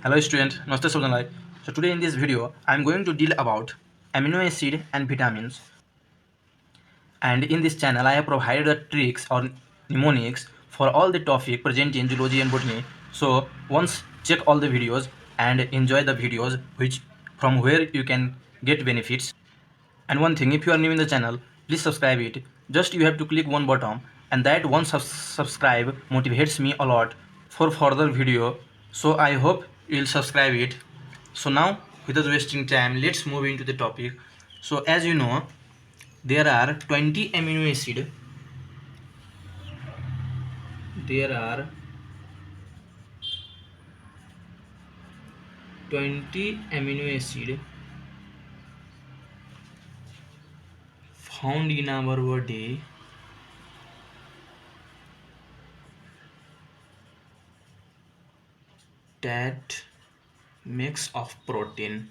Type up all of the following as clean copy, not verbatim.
Hello student, Namaste student. So today in this video I am going to deal about amino acid and vitamins, and in this channel I have provided the tricks or mnemonics for all the topic present in zoology and botany. So once check all the videos and enjoy the videos which from where you can get benefits. And one thing, if you are new in the channel, please subscribe it. Just you have to click one button, and that one subscribe motivates me a lot for further video. So I hope you'll subscribe it. So now, without wasting time, let's move into the topic. So as you know, there are 20 amino acid. There are 20 amino acid found in our body that makes of protein.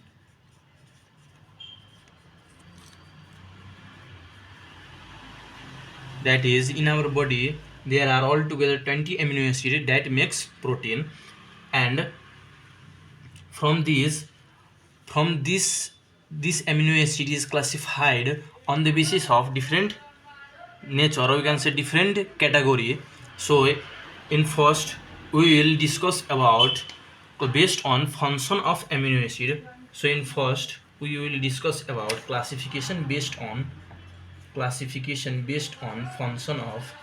That is, in our body there are altogether 20 amino acids that makes protein, and from this this amino acid is classified on the basis of different nature, or we can say different category. So in first we will discuss about based on function of amino acid. So in first we will discuss about classification based on function of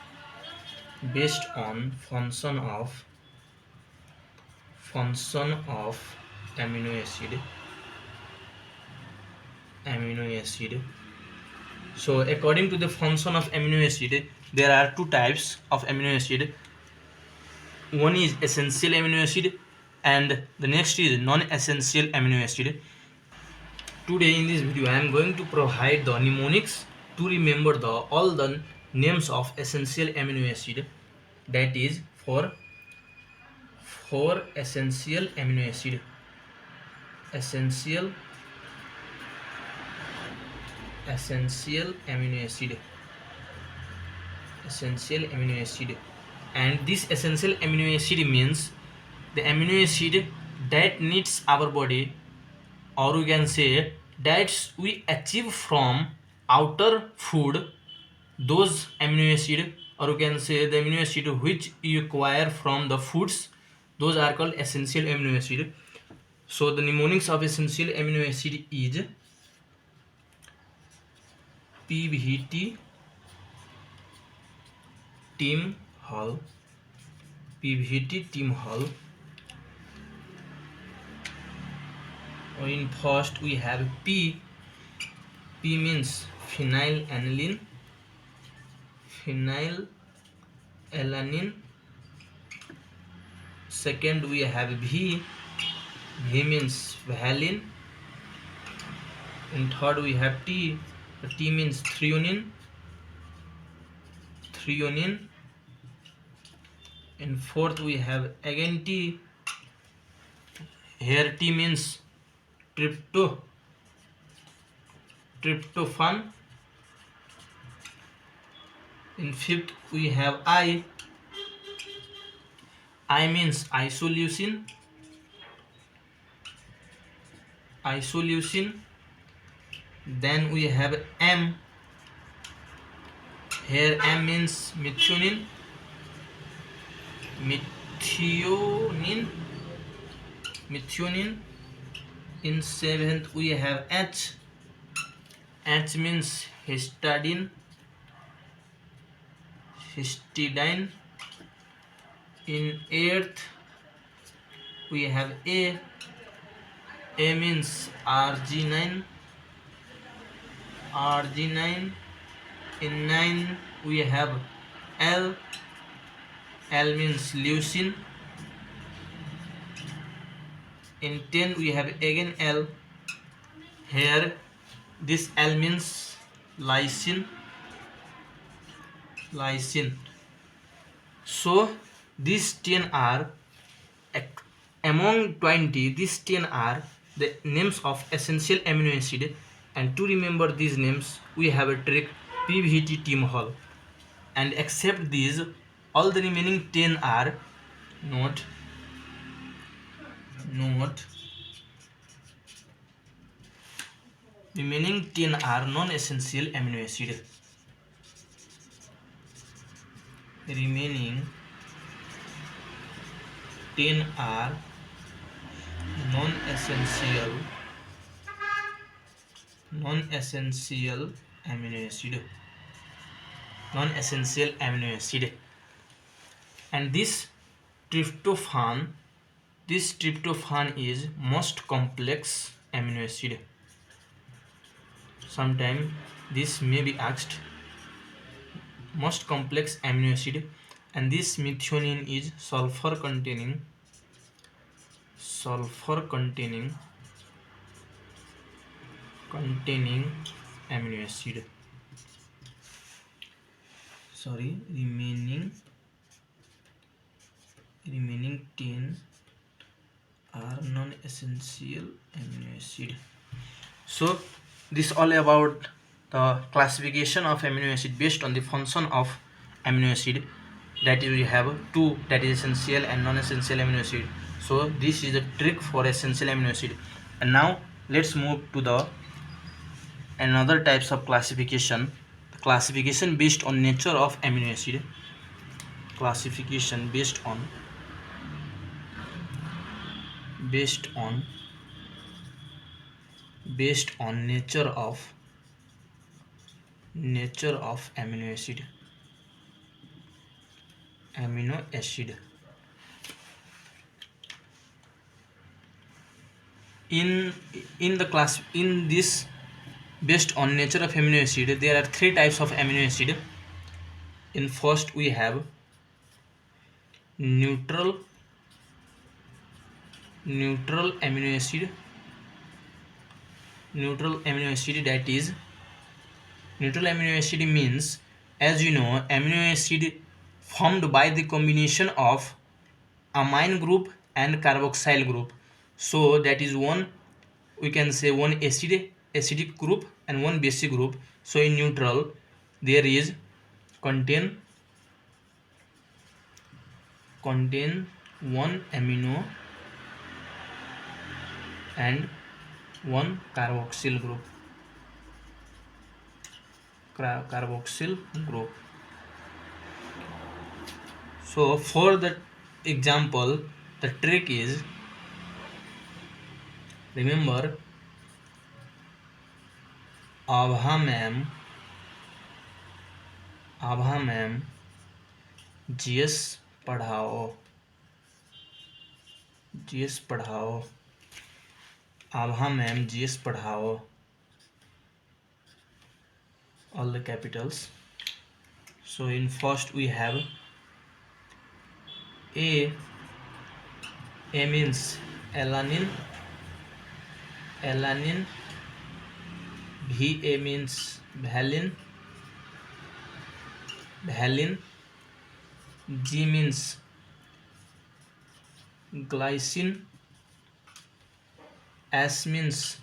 amino acid. So according to the function of amino acid, there are two types of amino acid. One is essential amino acid and the next is non-essential amino acid. Today in this video I am going to provide the mnemonics to remember all the names of essential amino acid. That is for essential amino acid. Essential amino acid. And this essential amino acid means the amino acid that needs our body, or we can say that we achieve from outer food, those amino acid, or we can say the amino acid which you acquire from the foods, those are called essential amino acid. So the mnemonics of essential amino acid is PVT team hall. In first we have P means phenylalanine. Second we have V means valine. In third we have T. The T means threonine. In fourth we have again T. Here T means tryptophan. In fifth we have I means isoleucine. Then we have M. Here M means methionine. In seventh we have H. H means histidine. In eighth we have A. A means arginine. In 9 we have L. L means leucine. In 10 we have again L. Here this L means lysine. So these 10 are among 20. These 10 are the names of essential amino acid, and to remember these names we have a trick, PVT team hall. And except these, all the remaining 10 are not Note: remaining 10 are non-essential amino acid. Remaining 10 are non-essential amino acid. Non-essential amino acid. And this tryptophan is most complex amino acid. Sometime this may be asked, most complex amino acid. And this methionine is sulfur containing amino acid. Sorry, remaining 10 are non-essential amino acid. So this all about the classification of amino acid based on the function of amino acid. That is, we have two, that is essential and non-essential amino acid. So this is the trick for essential amino acid. And now let's move to the another types of classification. The classification based on nature of amino acid. Classification based on nature of amino acid. In this based on nature of amino acid, there are three types of amino acid. In first we have neutral amino acid. That is, neutral amino acid means, as you know, amino acid formed by the combination of amine group and carboxyl group. So that is one, we can say, one acidic group and one basic group. So in neutral there is contain one amino and one carboxyl group. So for the example, the trick is, remember, Abha ma'am GS Padhao. Abha ma'am GS Padhao. All the capitals. So in first we have A means alanine. VA means valine. G means glycine. S means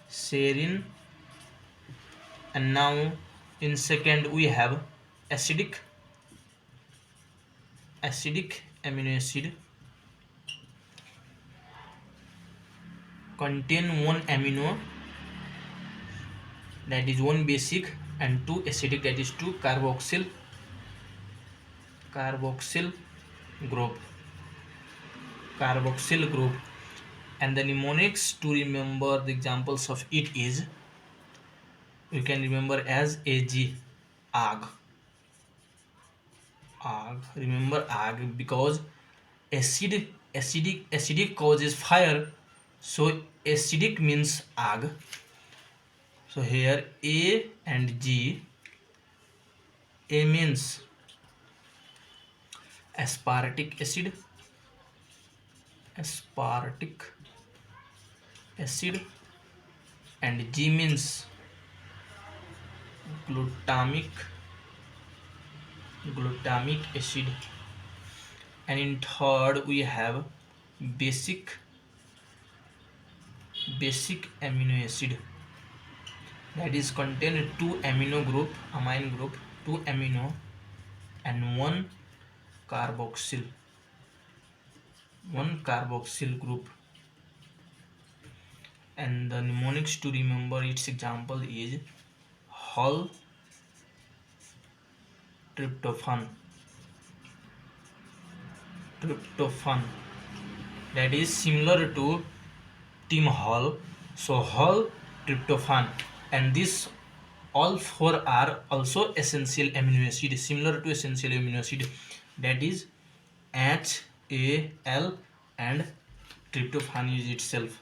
serine. And now in second we have acidic amino acid. Contain one amino, that is one basic, and two acidic, that is two carboxyl group. And the mnemonics to remember the examples of it is, you can remember as AG, AG. Remember AG because acidic causes fire, so acidic means AG. So here A and G. A means aspartic acid, and G means glutamic acid. And in third we have basic amino acid, that is contain two amine group, two amino and one carboxyl. one carboxyl group. And the mnemonics to remember its example is whole tryptophan. Tryptophan, that is similar to Tim Hall. So whole tryptophan, and this all four are also essential amino acid, similar to essential amino acid, that is HAL, and tryptophan is itself.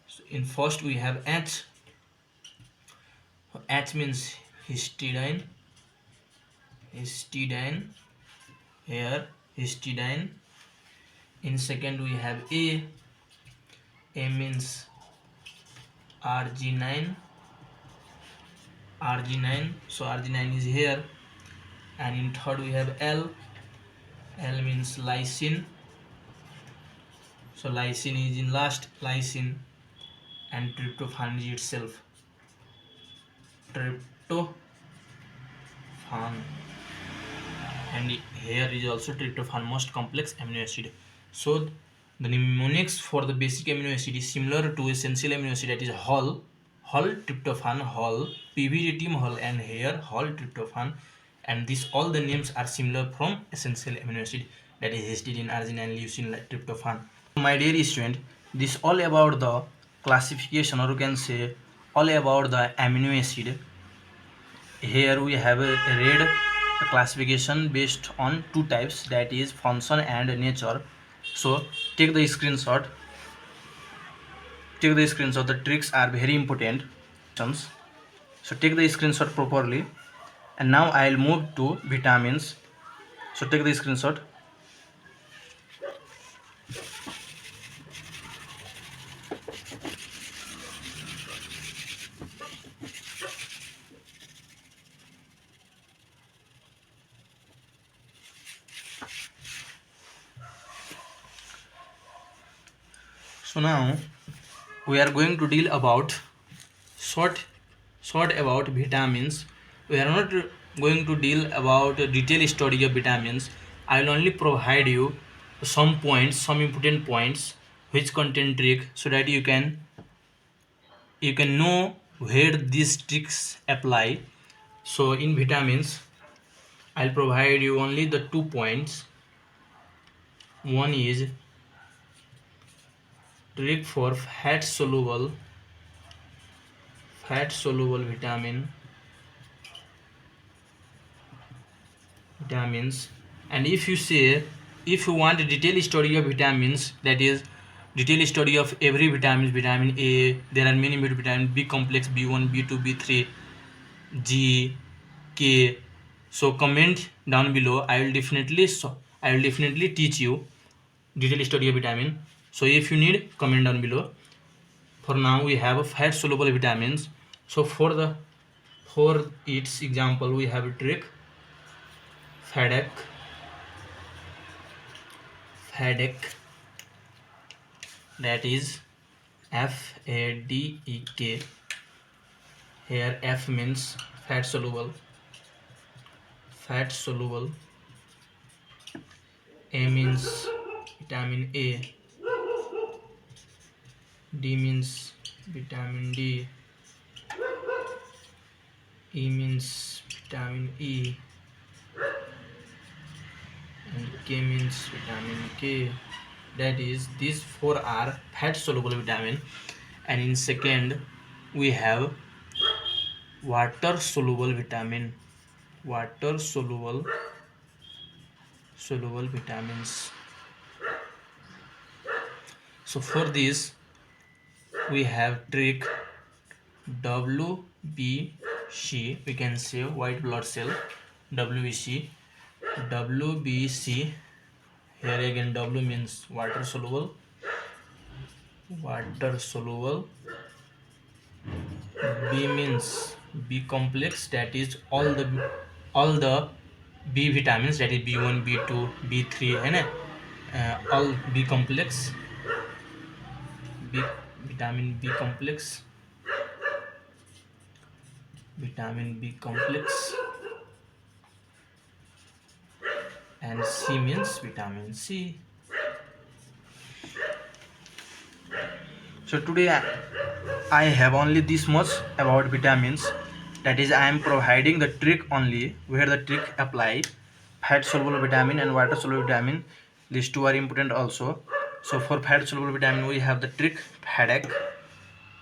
So in first we have H. H means histidine. Histidine, here histidine. In second we have A. A means arginine. Arginine, so arginine is here. And in third we have L. L means lysine, so lysine is in last, lysine. And tryptophan is itself, tryptophan, and here is also tryptophan, most complex amino acid. So the mnemonics for the basic amino acid is similar to essential amino acid, that is whole tryptophan, whole PVDTM, whole, and here whole tryptophan. And this all the names are similar from essential amino acid, that is histidine, arginine, leucine, tryptophan. My dear student, this all about the classification, or you can say all about the amino acid. Here we have read the classification based on two types, that is function and nature. So take the screenshot. The tricks are very important. So take the screenshot properly. And now I'll move to vitamins. So take the screenshot. So now we are going to deal about short about vitamins. We are not going to deal about a detailed study of vitamins. I will only provide you some points, some important points which contain trick, so that you can know where these tricks apply. So in vitamins I'll provide you only the 2 points. One is trick for fat soluble vitamins. And if you want a detailed study of vitamins, that is detailed study of every vitamin A, there are many vitamin B complex, B1, B2, B3, G, K. So comment down below. I will definitely teach you detailed study of vitamin. So if you need, comment down below. For now we have fat soluble vitamins. So for its example we have a trick FADEC, that is FADEK. Here F means fat soluble, A means vitamin A, D means vitamin D, E means vitamin E, and K means vitamin K. That is, these four are fat soluble vitamin. And in second we have water soluble vitamin, soluble vitamins. So for this we have trick WBC, we can say white blood cell, WBC. Here again W means water soluble, B means B complex, that is all the B vitamins, that is B1, B2, B3, and all B complex, vitamin B complex, and C means vitamin C. So today I have only this much about vitamins. That is, I am providing the trick only where the trick apply. Fat soluble vitamin and water soluble vitamin. These two are important also. So for fat soluble vitamin we have the trick headache,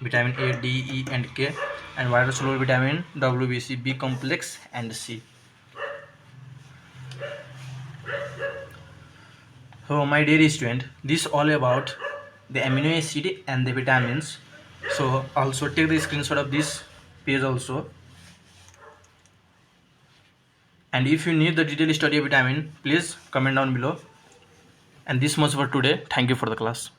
vitamin A, D, E and K, and water soluble vitamin W, B, C, B complex and C. So my dear student, this all about the amino acid and the vitamins. So also take the screenshot of this page also. And if you need the detailed study of vitamin, please comment down below. And this much for today. Thank you for the class.